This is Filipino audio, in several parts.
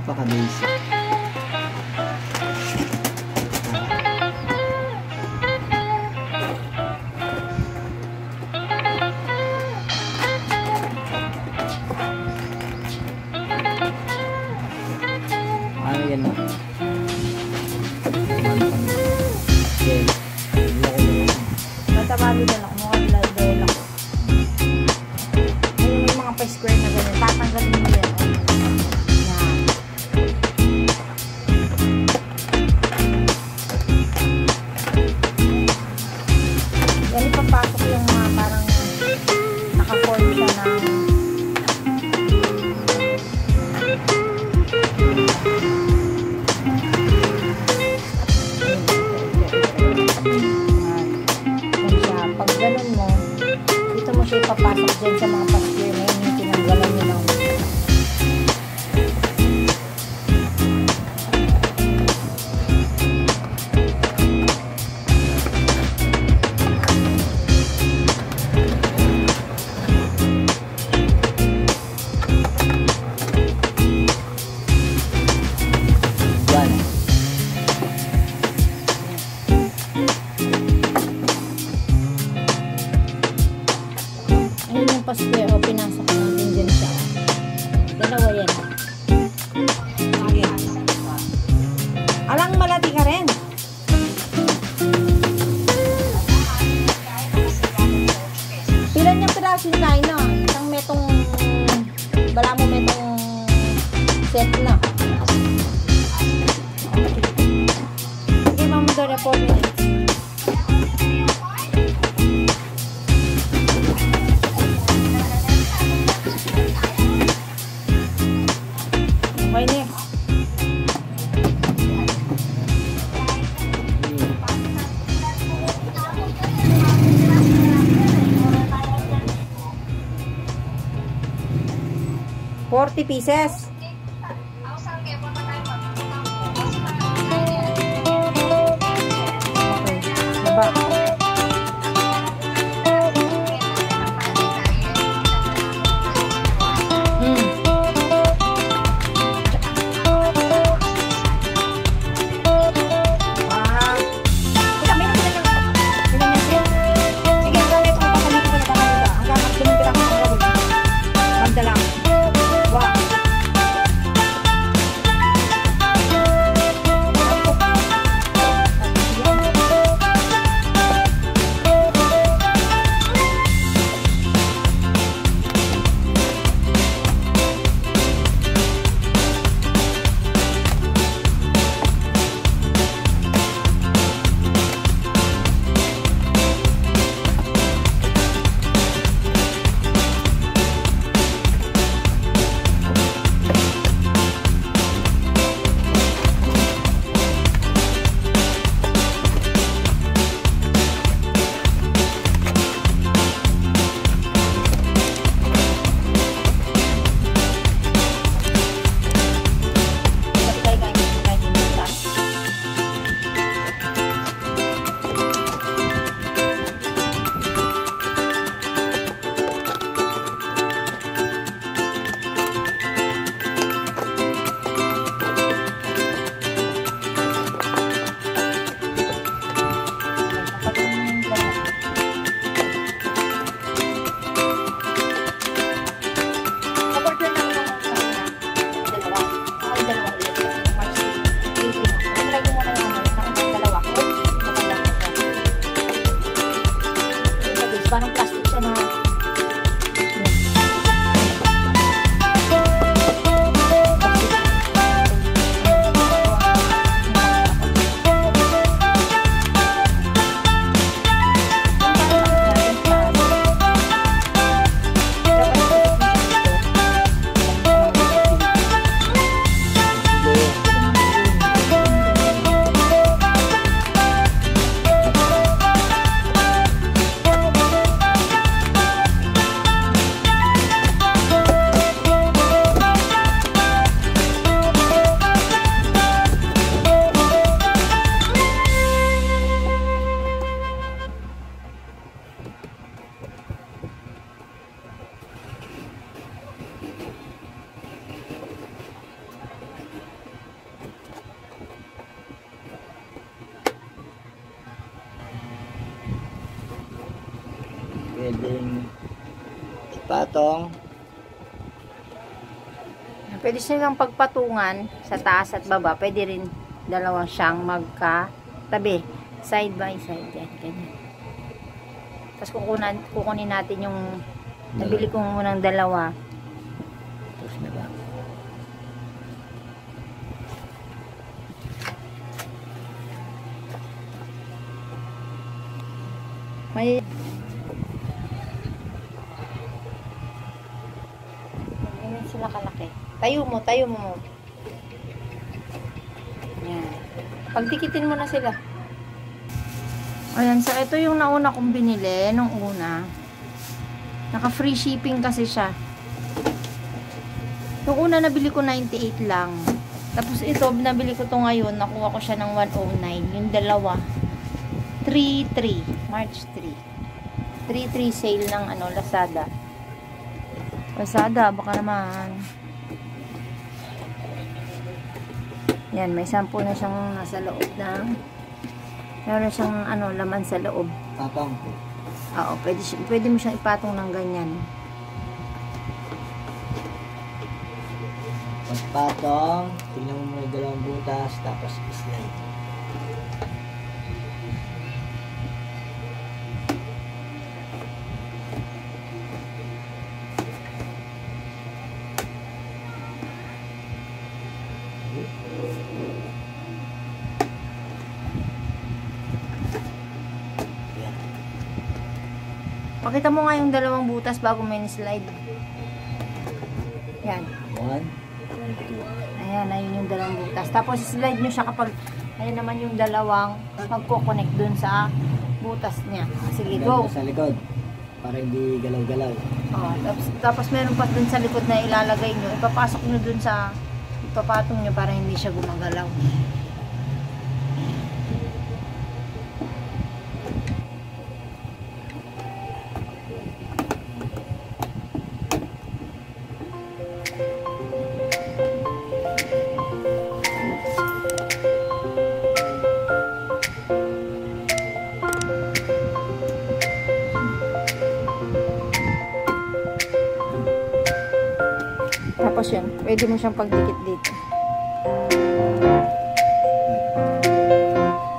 Napaka-basic. Ano yan na? Natabali na lang. Mukhang lalagay lang. Ayun, may mga pa-square na ganyan. Tatanggalin mo yan. Yan, ipapasok yung mga parang naka-form siya ng pag ganun mo, dito mo siya ipapasok dyan sa mga pasture na yun yung tinanggalan nyo lang. Ayun yung pasture, o pinasok natin dyan siya. Dalawa yan. Ayan. Alang malati ka rin. Pilan yung piraso yung kain na. Isang metong, bala mo metong set na. Okay, mamudor na 4 minutes. Okay, next. $40 pieces. Diba? Parang plastic siya na pwedeng ipatong. Pwede silang pagpatungan sa taas at baba. Pwede rin dalawang siyang magkatabi. Side by side. Yan, ganyan. Tapos kukunin natin yung nabili ko munang dalawa. Tapos na ba? May sila kalaki. Tayo mo. Yan. Pagdikitin mo na sila. Ayan, so ito yung nauna kong binili nung una. Naka free shipping kasi siya. Yung una nabili ko 98 lang. Tapos ito, nabili ko to ngayon. Nakuha ko siya ng 109. Yung dalawa. 3-3. March 3. 3-3 sale ng Lazada. Lazada, baka naman. Yan, may sampo na siyang nasa loob ng meron siyang laman sa loob. Patong. Oo, pwede mo siyang ipatong ng ganyan. Pagpatong, tingnan mo muna yung dalawang butas, tapos slide. Pakita mo nga yung dalawang butas bago may slide. Yan. 1, 2. Ayan, ayun yung dalawang butas. Tapos slide nyo siya kapag ayan naman yung dalawang magko-connect dun sa butas niya. Sige, go. Sa likod, para hindi galaw-galaw. Oh, tapos meron pa dun sa likod na ilalagay nyo. Ipapasok nyo dun sa ipapatong nyo para hindi siya gumagalaw. Tapos yun, pwede mo siyang pagdikit dito.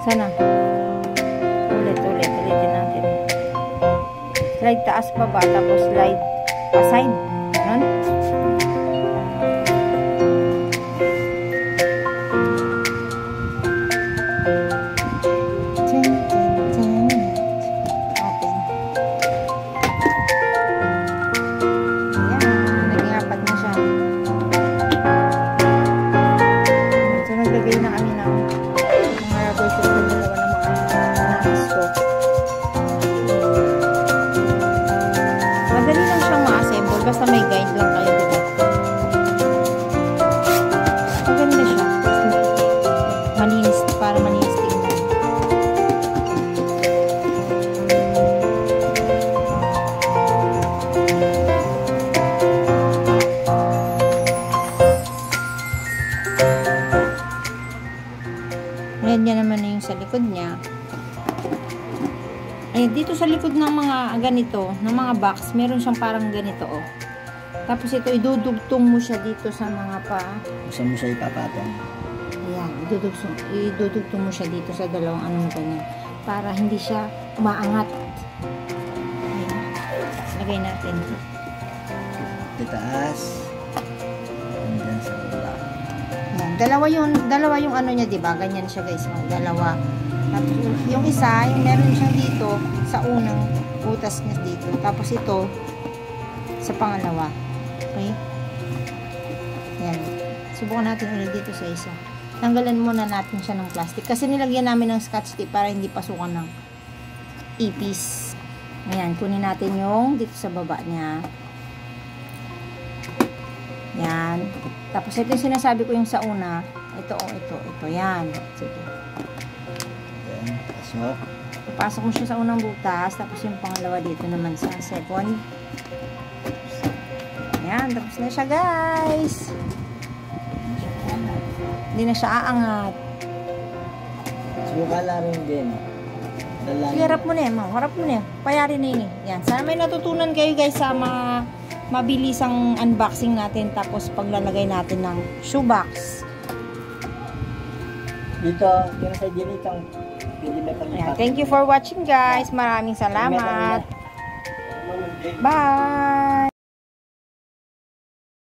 Sana. Ulitin natin. Slide taas baba, tapos slide aside. Ganun. Basta may guide lang kayo, diba? Maganda siya. Malinis, para malinis tingnan. Ayan niya naman na yung sa likod niya. Eh, dito sa likod ng mga ganito, ng mga box, meron siyang parang ganito, oh. Tapos ito, idudugtong mo siya dito sa mga Saan mo siya ipapatong? Ayan, idudugtong mo siya dito sa dalawang ganyan. Para hindi siya umaangat. Ayan. Lagay natin. Itaas. Hanggang sa baba. Ayan, dalawa yung niya, diba? Ganyan siya, guys. Dalawa. Tapos yung isa, yung meron siyang dito sa unang butas niya dito. Tapos ito sa pangalawa. Okay? Yan. Subukan natin ulit dito sa isa. Tanggalan muna natin siya ng plastic. Kasi nilagyan namin ng scotch tape para hindi pasukan ng ipis. Ayan. Kunin natin yung dito sa baba niya. Yan. Tapos ito yung sinasabi ko yung sa una. Ito. Yan. Sige. Pasok. Pasok mo siya sa unang butas, tapos yung pangalawa dito naman sa second. Ayan, tapos na siya, guys. Hindi na siya aangat. Subukan lang rin din. Lalaki. Sige, harap mo na yan, harap mo na yan. Payari na yun eh. Yan, sana may natutunan kayo guys sa mabilisang unboxing natin tapos paglalagay natin ng shoebox. Dito, kaya sa dito, pwede na kami. Ayan, thank you for watching guys. Maraming salamat. Bye!